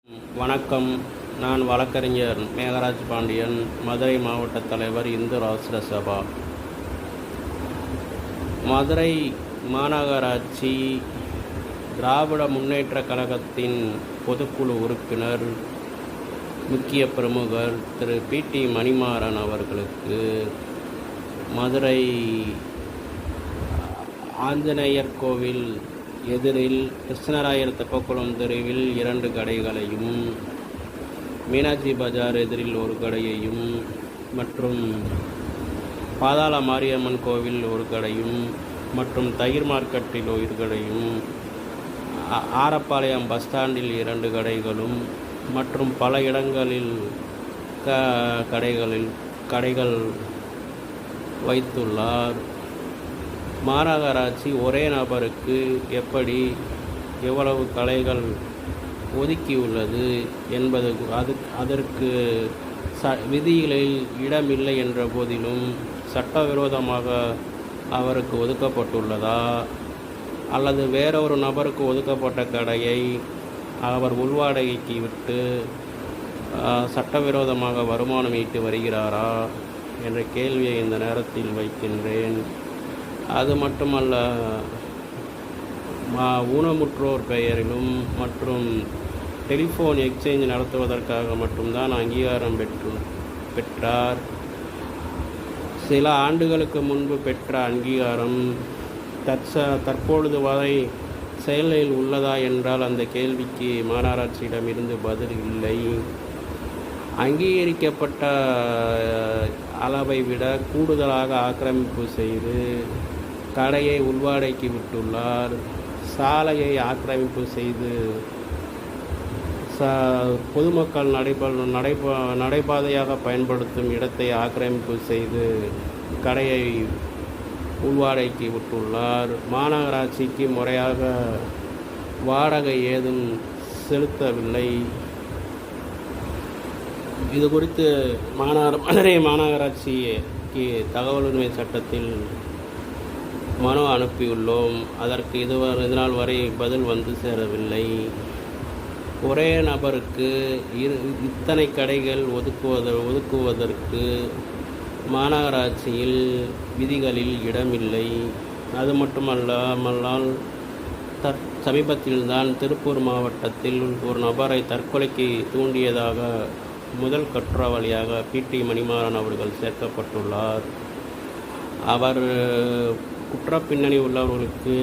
வணக்கம். நான் வழக்கறிஞர் மேகராஜ் பாண்டியன், மதுரை மாவட்ட தலைவர், இந்து ராஷ்டிர சபா. மதுரை மாநகராட்சி திராவிட முன்னேற்றக் கழகத்தின் பொதுக்குழு உறுப்பினர், முக்கிய பிரமுகர் திரு பி.டி. மணிமாறன் அவர்களுக்கு மதுரை ஆஞ்சநேயர் கோவில் எதிரில் கிருஷ்ணராயர் தெப்பக்குளம் தெருவில் 2 கடைகளையும், மீனாட்சி பஜார் எதிரில் 1 கடையையும் மற்றும் பாதாள மாரியம்மன் கோவில் 1 கடையும் மற்றும் தயிர் மார்க்கெட்டில் 1 கடையும், ஆரப்பாளையம் பஸ் ஸ்டாண்டில் 2 கடைகளும் மற்றும் பல இடங்களில் கடைகள் வைத்துள்ளார். மாநகராட்சி ஒரே நபருக்கு எப்படி எவ்வளவு கடைகள் ஒதுக்கியுள்ளது என்பது அதற்கு விதிகளில் இடமில்லை என்ற போதிலும் சட்டவிரோதமாக அவருக்கு ஒதுக்கப்பட்டுள்ளதா அல்லது வேறொரு நபருக்கு ஒதுக்கப்பட்ட கடையை அவர் உள்வாடகைக்கு விட்டு சட்டவிரோதமாக வருமானம் ஈட்டி வருகிறாரா என்ற கேள்வியை இந்த நேரத்தில் வைக்கின்றேன். அது மட்டுமல்ல, ஊனமுற்றோர் பெயரிலும் மற்றும் டெலிஃபோன் எக்ஸ்சேஞ்ச் நடத்துவதற்காக மட்டும்தான் அங்கீகாரம் பெற்றார். சில ஆண்டுகளுக்கு முன்பு பெற்ற அங்கீகாரம் தற்பொழுது வரை செயலில் உள்ளதா என்றால் அந்த கேள்விக்கு மாநகராட்சியிடமிருந்து பதில் இல்லை. அங்கீகரிக்கப்பட்ட அளவை விட கூடுதலாக ஆக்கிரமிப்பு செய்து கடையை உள்வாடைக்கு விட்டுள்ளார். சாலையை ஆக்கிரமிப்பு செய்து பொதுமக்கள் நடைபாதையாக பயன்படுத்தும் இடத்தை ஆக்கிரமிப்பு செய்து கடையை உள்வாடைக்கு விட்டுள்ளார். மாநகராட்சிக்கு முறையாக வாடகை ஏதும் செலுத்தவில்லை. இது குறித்து மதுரை மாநகராட்சிக்கு தகவல் உரிமை சட்டத்தில் மனு அனுப்பியுள்ளோம். அதற்கு இதனால் வரை பதில் வந்து சேரவில்லை. ஒரே நபருக்கு இத்தனை கடைகள் ஒதுக்குவதற்கு மாநகராட்சியில் விதிகளில் இடமில்லை. அது மட்டுமல்லாமல் சமீபத்தில்தான் திருப்பூர் மாவட்டத்தில் ஒரு நபரை தற்கொலைக்கு தூண்டியதாக முதல் குற்றவாளியாக பி.டி. மணிமாறன் அவர்கள் சேர்க்கப்பட்டுள்ளார். அவர் குற்றப்பின்னணி உள்ளவர்களுக்கு